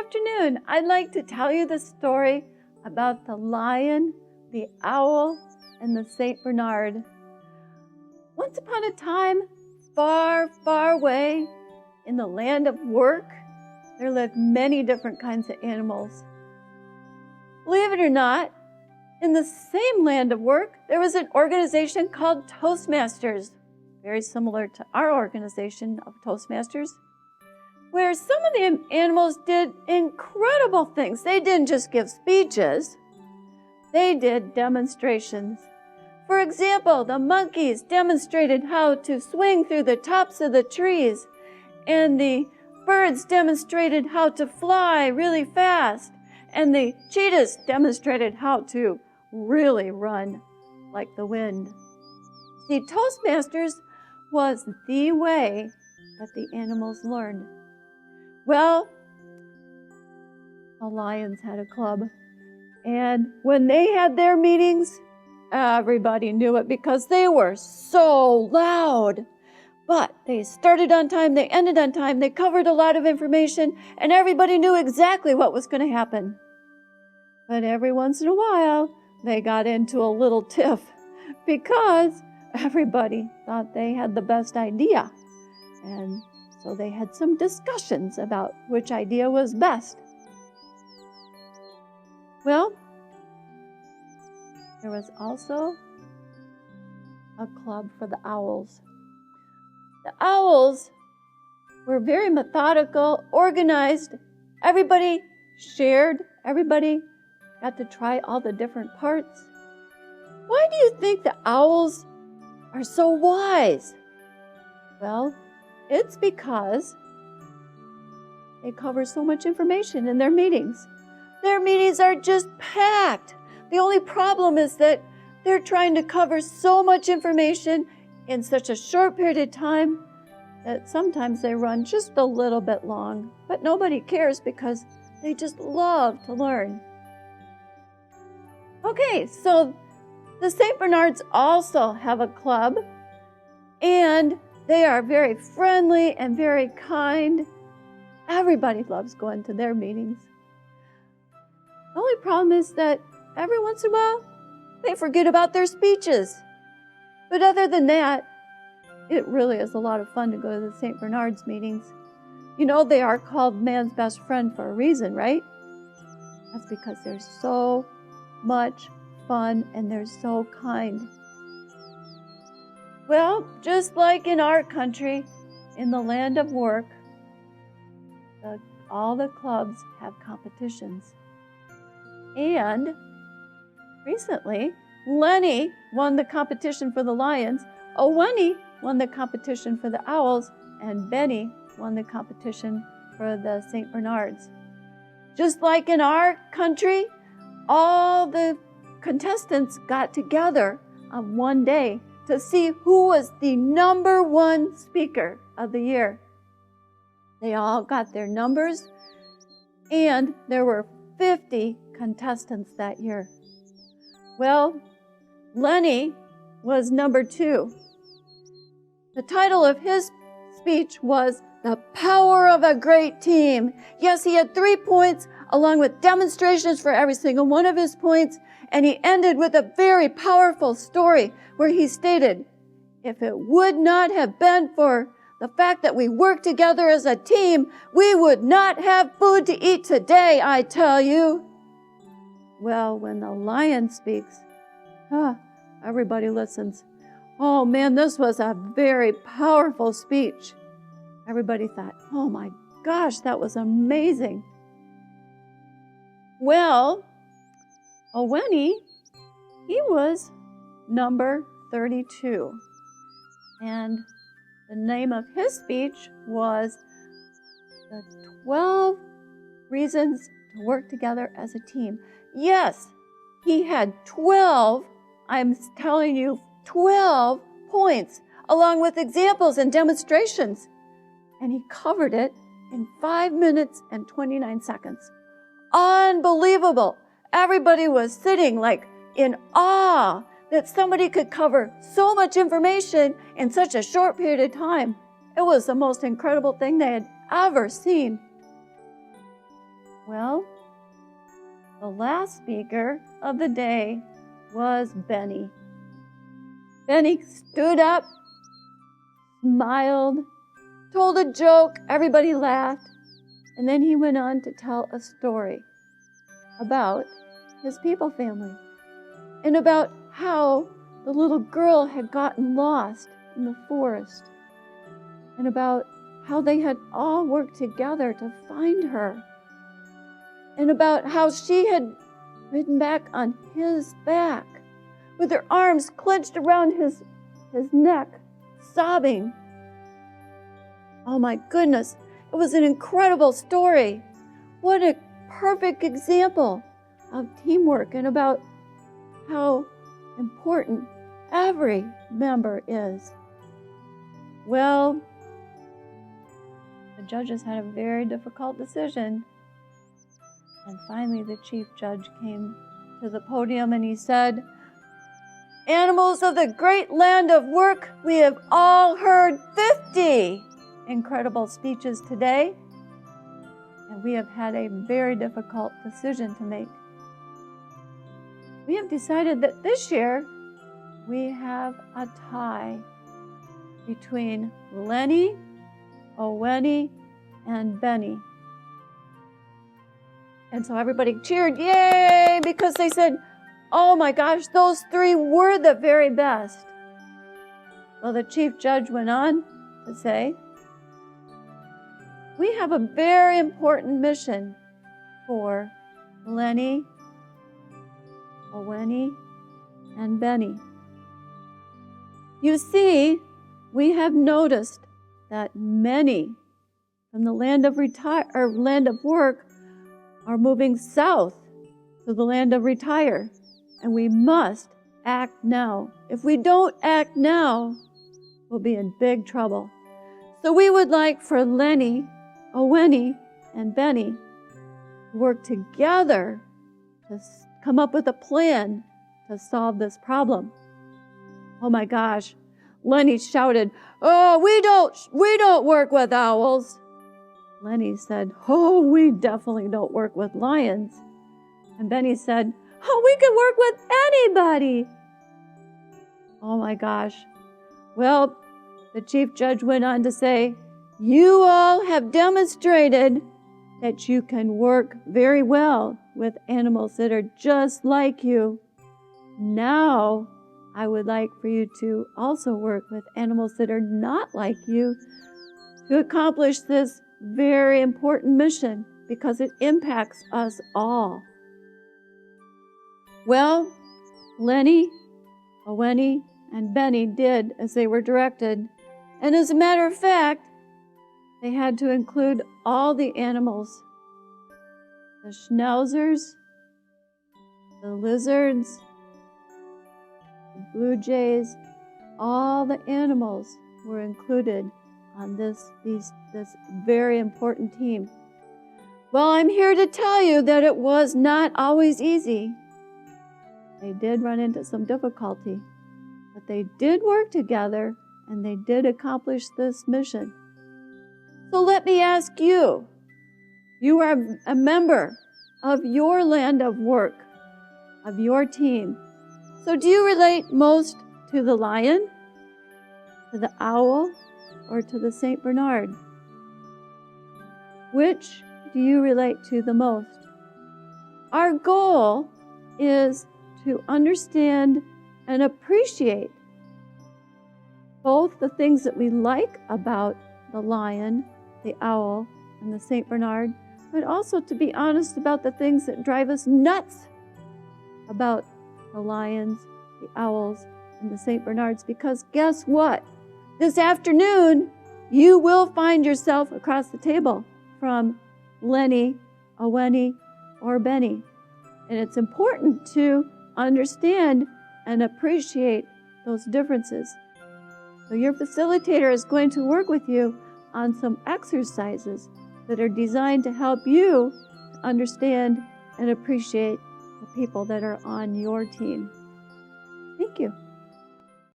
afternoon, I'd like to tell you the story about the lion, the owl, and the St. Bernard. Once upon a time, far, far away in the land of work, there lived many different kinds of animals. Believe it or not, in the same land of work, there was an organization called Toastmasters, very similar to our organization of Toastmasters, where some of the animals did incredible things. They didn't just give speeches, they did demonstrations. For example, the monkeys demonstrated how to swing through the tops of the trees, and the birds demonstrated how to fly really fast, and the cheetahs demonstrated how to really run like the wind. See, Toastmasters was the way that the animals learned. Well, the lions had a club, and when they had their meetings, everybody knew it because they were so loud. But they started on time, they ended on time, they covered a lot of information, and everybody knew exactly what was going to happen. But every once in a while, they got into a little tiff because everybody thought they had the best idea. And so they had some discussions about which idea was best. Well, there was also a club for the owls. The owls were very methodical, organized. Everybody shared. Everybody got to try all the different parts. Why do you think the owls are so wise? Well, it's because they cover so much information in their meetings. Their meetings are just packed. The only problem is that they're trying to cover so much information in such a short period of time that sometimes they run just a little bit long. But nobody cares because they just love to learn. Okay, so the St. Bernards also have a club, and they are very friendly and very kind. Everybody loves going to their meetings. The only problem is that every once in a while, they forget about their speeches. But other than that, it really is a lot of fun to go to the St. Bernard's meetings. You know, they are called man's best friend for a reason, right? That's because they're so much fun and they're so kind. Well, just like in our country, in the land of work, all the clubs have competitions. And recently, Lenny won the competition for the lions, Owenny won the competition for the owls, and Benny won the competition for the St. Bernards. Just like in our country, all the contestants got together on one day to see who was the number one speaker of the year. They all got their numbers, and there were 50 contestants that year. Well, Lenny was number 2. The title of his speech was "The Power of a Great Team." Yes, he had 3 points along with demonstrations for every single one of his points, and he ended with a very powerful story where he stated, "If it would not have been for the fact that we work together as a team, we would not have food to eat today, I tell you." Well, when the lion speaks, everybody listens. Oh man, this was a very powerful speech. Everybody thought, oh my gosh, that was amazing. Well, Owenny, he was number 32. And the name of his speech was "The 12 Reasons to Work Together as a Team." Yes, he had 12, I'm telling you, 12 points, along with examples and demonstrations. And he covered it in 5 minutes and 29 seconds. Unbelievable. Everybody was sitting like in awe that somebody could cover so much information in such a short period of time. It was the most incredible thing they had ever seen. Well, the last speaker of the day was Benny. Benny stood up, smiled, told a joke, everybody laughed, and then he went on to tell a story about his people family and about how the little girl had gotten lost in the forest and about how they had all worked together to find her and about how she had ridden back on his back with her arms clenched around his neck, sobbing. Oh my goodness, it was an incredible story. What a perfect example of teamwork and about how important every member is. Well, the judges had a very difficult decision. And finally, the chief judge came to the podium and he said, "Animals of the great land of work, we have all heard 50 incredible speeches today, and we have had a very difficult decision to make. We have decided that this year we have a tie between Lenny, Owenny, and Benny." And so everybody cheered, yay, because they said, oh my gosh, those three were the very best. Well, the chief judge went on to say, we have a very important mission for Lenny, Owenny, and Benny. You see, we have noticed that many from the land of work are moving south to the land of retire, and we must act now. If we don't act now, we'll be in big trouble. So we would like for Lenny, Owenny, and Benny to work together to come up with a plan to solve this problem. Oh my gosh, Lenny shouted, oh, we don't work with owls. Lenny said, oh, we definitely don't work with lions. And Benny said, oh, we can work with anybody. Oh my gosh. Well, the chief judge went on to say, you all have demonstrated that you can work very well with animals that are just like you. Now, I would like for you to also work with animals that are not like you to accomplish this very important mission because it impacts us all. Well, Lenny, Owenny, and Benny did as they were directed. And as a matter of fact, they had to include all the animals. The schnauzers, the lizards, the blue jays, all the animals were included on this very important team. Well, I'm here to tell you that it was not always easy. They did run into some difficulty, but they did work together and they did accomplish this mission. So let me ask you, you are a member of your land of work, of your team. So do you relate most to the lion, to the owl, or to the St. Bernard? Which do you relate to the most? Our goal is to understand and appreciate both the things that we like about the lion, the owl, and the St. Bernard, but also to be honest about the things that drive us nuts about the lions, the owls, and the St. Bernards. Because guess what? This afternoon, you will find yourself across the table from Lenny, Owenny, or Benny. And it's important to understand and appreciate those differences. So your facilitator is going to work with you on some exercises that are designed to help you understand and appreciate the people that are on your team. Thank you.